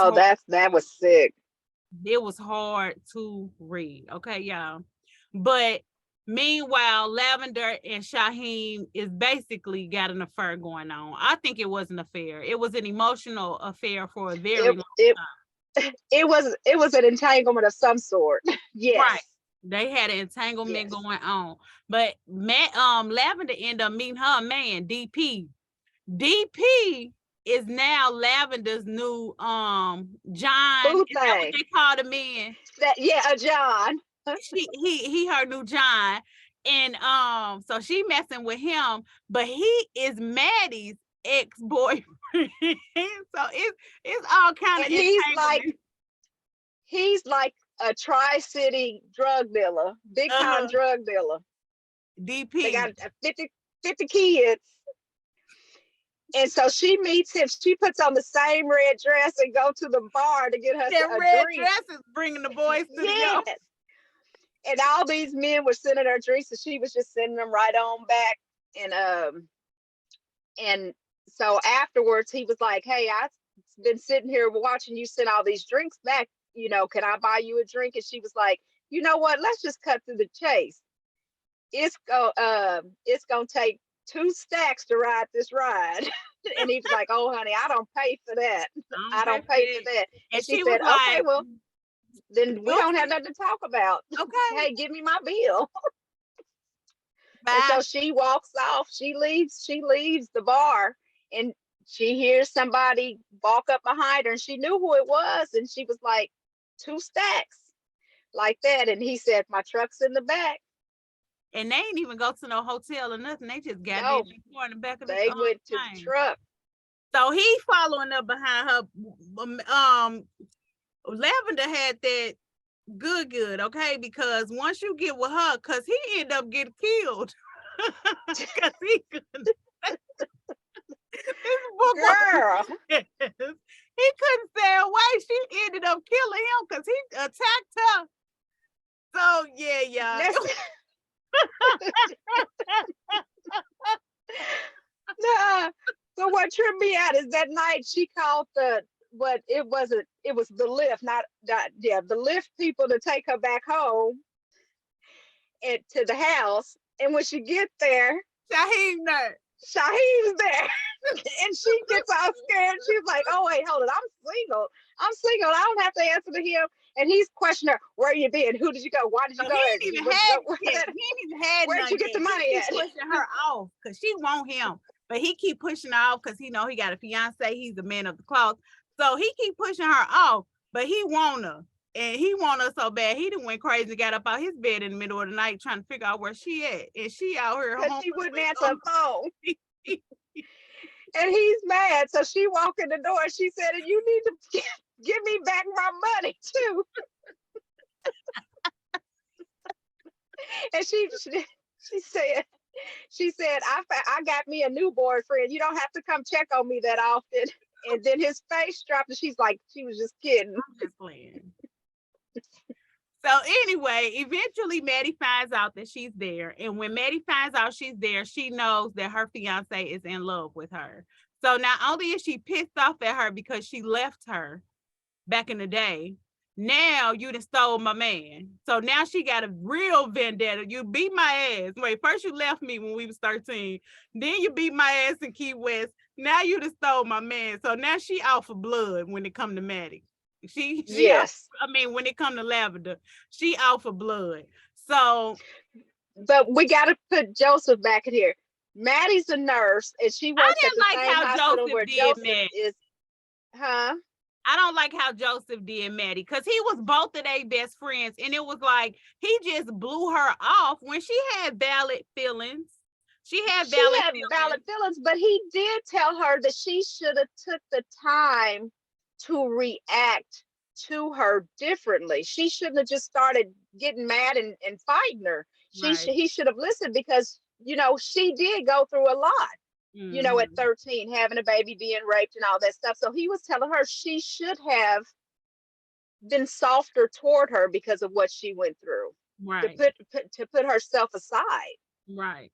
that was sick.
It was hard to read. Okay, y'all. But meanwhile, Lavender and Shyheim is basically got an affair going on. I think it was an affair. It was an emotional affair for a very long time.
It was an entanglement of some sort. Yes.
Right. They had an entanglement going on. But Lavender ended up meeting her man, DP. DP is now Lavender's new John. Is that what they call the man?
John.
he her new John. And so she messing with him, but he is Maddie's ex-boyfriend. So it's all kind of,
he's like a Tri-City drug dealer, big time drug dealer.
DP.
They got 50 kids. And so she meets him. She puts on the same red dress and go to the bar to get her a
red
drink.
Dress is bringing the boys to the yard.
And all these men were sending her drinks, and she was just sending them right on back. And so afterwards, he was like, "Hey, I've been sitting here watching you send all these drinks back. You know, can I buy you a drink?" And she was like, "You know what? Let's just cut through the chase. It's gonna take 2 stacks to ride this ride." And he was like, "Oh, honey, I don't pay for that. I don't pay for that." And she said, "Okay, well, then we don't have nothing to talk about.
Okay.
Hey, give me my bill." And so she walks off. She leaves the bar, and she hears somebody walk up behind her, and she knew who it was. And she was like, 2 stacks like that. And he said, "My truck's in the back."
And they ain't even go to no hotel or nothing. They just got there before in the back of the
They went to the truck.
So he following up behind her. Lavender had that good, okay? Because once you get with her, because he ended up getting killed. Because he couldn't. This book,
girl.
he couldn't stay away. She ended up up killing him because he attacked her. So yeah.
Nah. So what tripped me out is that night she called it was the lift, not the lift people to take her back home and to the house. And when she gets there,
Shyheim's there.
And she gets all scared. She's like, oh, wait, hold it. I'm single. I don't have to answer to him. And he's questioning her, where you been? Who did you go? Why did you go?
He ain't even had
where'd you get the money at?
He pushing her off because she want him. But he keep pushing her off because he know he got a fiance. He's a man of the cloth. So he keep pushing her off, but he want her. And he want her so bad. He done went crazy, got up out his bed in the middle of the night trying to figure out where she at. And she out here.
Because she wouldn't answer her phone. And he's mad. So she walked in the door and she said, you need to give me back my money too. And she said, I got me a new boyfriend. You don't have to come check on me that often. And then his face dropped and she's like, she was just kidding.
I'm just playing. So anyway, eventually Maddie finds out that she's there. And when Maddie finds out she's there, she knows that her fiance is in love with her. So not only is she pissed off at her because she left her back in the day, now you done stole my man. So now she got a real vendetta. You beat my ass. Wait, first you left me when we was 13. Then you beat my ass in Key West. Now you done stole my man. So now she out for blood when it come to Maddie. She
yes.
When it come to Lavender, she out for blood. So,
but we got to put Joseph back in here. Maddie's a nurse, and she works at the same hospital where Joseph is. Huh?
I don't like how Joseph did Maddie because he was both of their best friends, and it was like he just blew her off when she had valid feelings. She had valid
feelings, but he did tell her that she should have took the time to react to her differently. She shouldn't have just started getting mad and fighting her. He should have listened because, she did go through a lot, at 13, having a baby, being raped and all that stuff. So he was telling her she should have been softer toward her because of what she went through.
Right.
To put herself aside.
Right.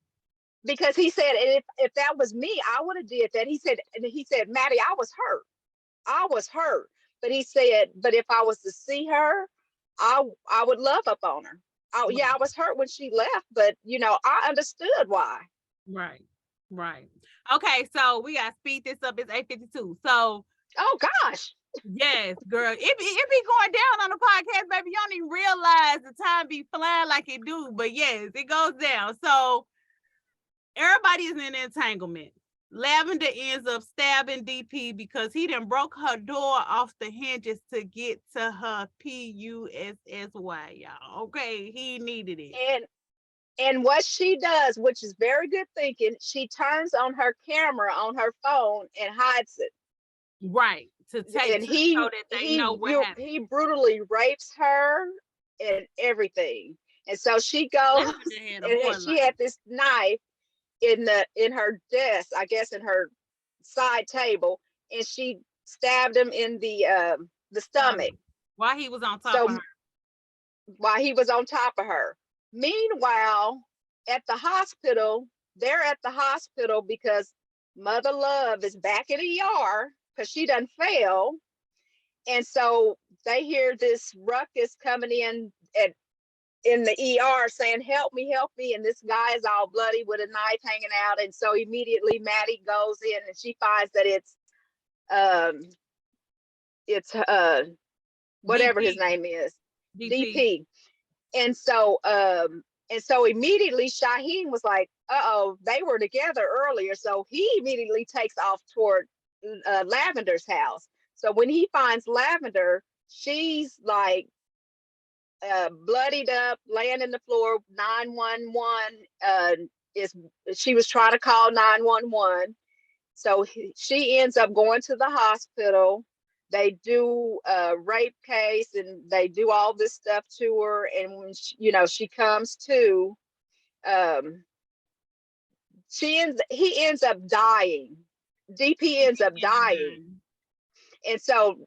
Because he said, if that was me, I would have did that. He said, Maddie, I was hurt. But he said, but if I was to see her, I would love up on her. I was hurt when she left, but I understood why.
Right. Okay, so we gotta speed this up. It's 8:52. So,
oh gosh,
yes, girl, it be going down on the podcast, baby. You don't even realize the time be flying like it do, but yes, it goes down. So everybody is in entanglement. Lavender ends up stabbing DP because he done broke her door off the hinges to get to her PUSSY, y'all. Okay, he needed it.
And what she does, which is very good thinking, she turns on her camera on her phone and hides it.
Right. To take
and he
so that they know what happened.
He brutally rapes her and everything. And so she goes and she had this knife in her desk, I guess in her side table, and she stabbed him in the stomach
while he was on top
of her. Meanwhile, at the hospital, they're at the hospital because Mother Love is back in the ER because she done fell. And so they hear this ruckus coming in the ER saying, help me. And this guy is all bloody with a knife hanging out. And so immediately Maddie goes in and she finds that it's whatever DP. His name is, DP. And so immediately Shyheim was like, they were together earlier. So he immediately takes off toward Lavender's house. So when he finds Lavender, she's like bloodied up, laying in the floor. 911 she was trying to call 911. So she ends up going to the hospital. They do a rape case and they do all this stuff to her. And when she comes to, he ends up dying. DP ends up dying. And so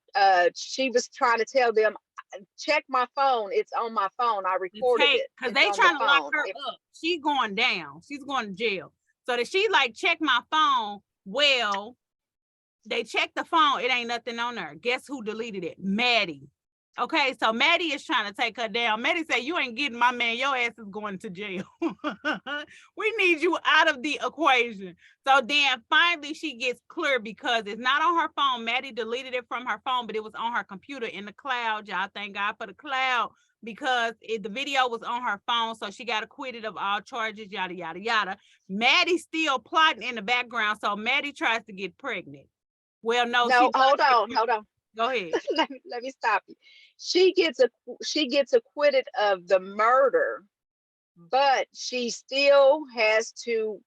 she was trying to tell them, check my phone. It's on my phone. I recorded it.
Because they trying to lock her up. She's going down. She's going to jail. So that she like, check my phone. Well, they checked the phone. It ain't nothing on there. Guess who deleted it? Maddie. Okay, so Maddie is trying to take her down. Maddie said, you ain't getting my man. Your ass is going to jail. We need you out of the equation. So then finally she gets clear because it's not on her phone. Maddie deleted it from her phone, but it was on her computer in the cloud. Y'all thank God for the cloud because the video was on her phone. So she got acquitted of all charges, yada, yada, yada. Maddie's still plotting in the background. So Maddie tries to get pregnant. Well, no,
hold on.
Go ahead.
let me stop you. She gets acquitted of the murder, but she still has to.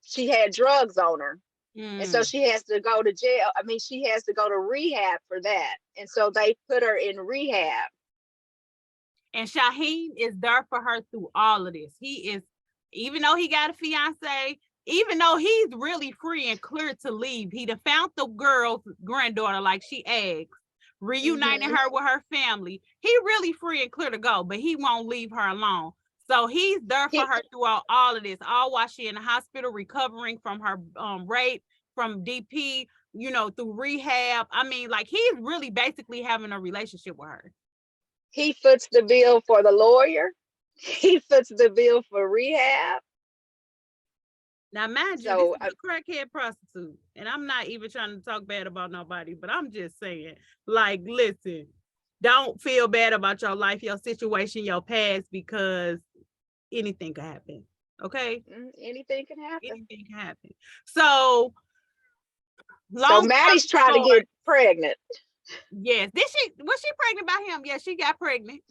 She had drugs on her, and so she has to go to jail. I mean, she has to go to rehab for that, and so they put her in rehab.
And Shyheim is there for her through all of this. He is, even though he got a fiance, even though he's really free and clear to leave, he done found the girl's granddaughter like she asked, reuniting her with her family. He really free and clear to go, but he won't leave her alone. So he's there for her throughout all of this, all while she in the hospital recovering from her rape, from DP, you know, through rehab. I mean, like, he's really basically having a relationship with her.
He foots the bill for the lawyer. He foots the bill for rehab.
Now, mind you, this is a crackhead prostitute, and I'm not even trying to talk bad about nobody, but I'm just saying, like, listen, don't feel bad about your life, your situation, your past, because anything can happen, okay?
Anything can happen.
Anything can happen. So
Maddie's trying to get pregnant.
Yes. Was she pregnant by him? Yeah, she got pregnant.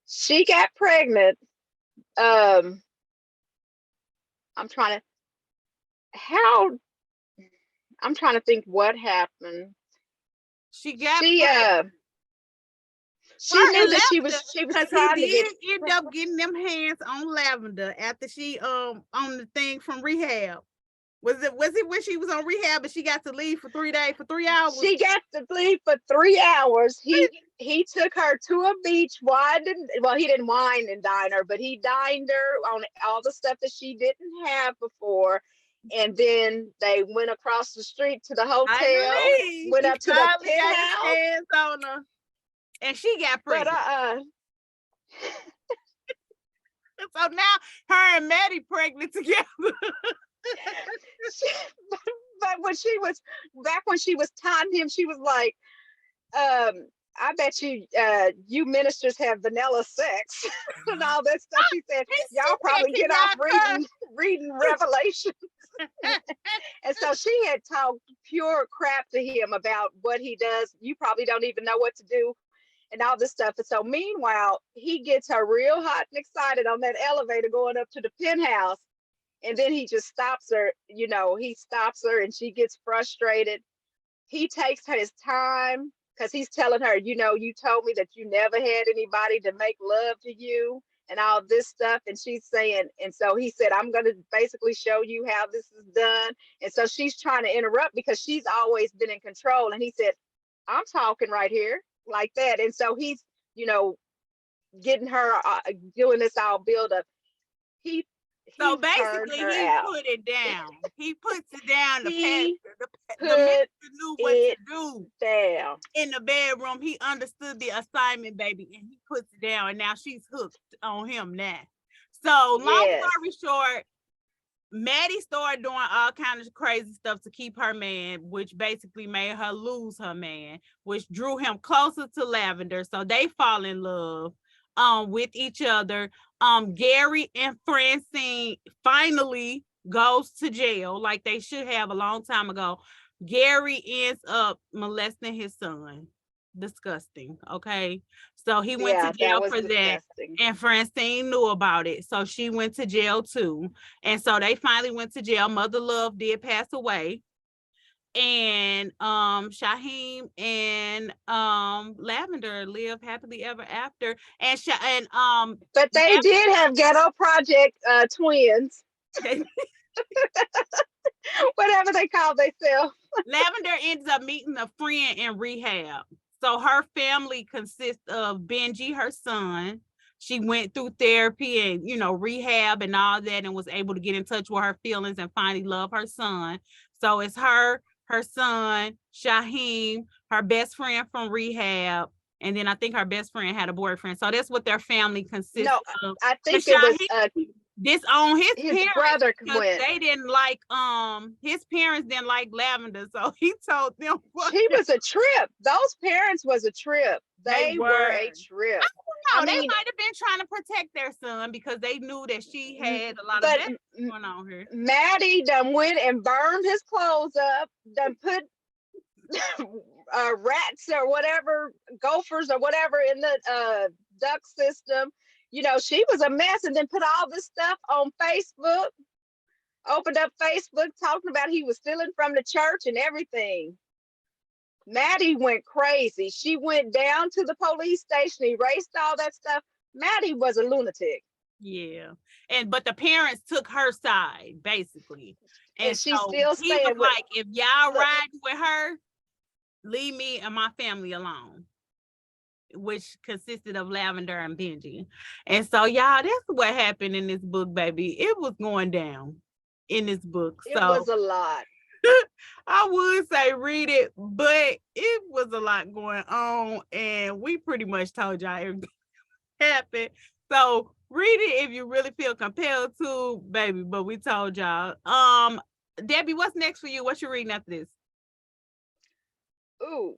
She got pregnant. I'm trying to think what happened. She knew that she was trying to
end up getting them hands on Lavender after she on the thing from rehab. Was it when she was on rehab and she got to leave for 3 days, for 3 hours?
She got to leave for 3 hours. He took her to a beach. He didn't wine and dine her, but he dined her on all the stuff that she didn't have before. And then they went across the street to the hotel, went up to the penthouse.
On her, and she got pregnant. So now her and Maddie pregnant together.
But when she was tying him, she was like, I bet you ministers have vanilla sex and all that stuff. She said, y'all probably get off reading Revelations. And so she had talked pure crap to him about what he does. You probably don't even know what to do and all this stuff. And so meanwhile, he gets her real hot and excited on that elevator going up to the penthouse. And then he just stops her, he stops her and she gets frustrated. He takes his time because he's telling her, you told me that you never had anybody to make love to you and all this stuff. And she's saying, and so he said, I'm going to basically show you how this is done. And so she's trying to interrupt because she's always been in control. And he said, I'm talking right here like that. And so he's, getting her, doing this all build up.
So basically, he put it down. He puts it down. The knew what to do
down
in the bedroom. He understood the assignment, baby, and he puts it down. And now she's hooked on him now. So long story short, Maddie started doing all kinds of crazy stuff to keep her man, which basically made her lose her man, which drew him closer to Lavender. So they fall in love with each other. Gary and Francine finally goes to jail like they should have a long time ago. Gary ends up molesting his son. Disgusting. Okay. So he went to jail for that. And Francine knew about it. So she went to jail too. And so they finally went to jail. Mother Love did pass away. And Shyheim and Lavender live happily ever after. But
they did have Ghetto Project twins. Whatever they call themselves.
Lavender ends up meeting a friend in rehab. So her family consists of Benji, her son. She went through therapy and, rehab and all that, and was able to get in touch with her feelings and finally love her son. So it's her son, Shyheim, her best friend from rehab, and then I think her best friend had a boyfriend. So that's what their family consists of.
I think it was
disowned his parents
brother
because they didn't like his parents didn't like Lavender, so he told them
she was a trip. Those parents was a trip. They were a trip.
I don't know. They might have been trying to protect their son because they knew that she had a lot of that going on here.
Maddie done went and burned his clothes up, done put rats or whatever, gophers or whatever in the duck system. She was a mess, and then put all this stuff on Facebook, opened up Facebook talking about he was stealing from the church and everything. Maddie went crazy. She went down to the police station, erased all that stuff. Maddie was a lunatic.
Yeah. But the parents took her side, basically.
And she still stayed
like, if y'all ride with her, leave me and my family alone, which consisted of Lavender and Benji. And so, y'all, that's what happened in this book, baby. It was going down in this book.
It was a lot.
I would say read it, but it was a lot going on, and we pretty much told y'all everything happened. So read it if you really feel compelled to, baby. But we told y'all. Debbie, what's next for you? What you reading after this?
Ooh,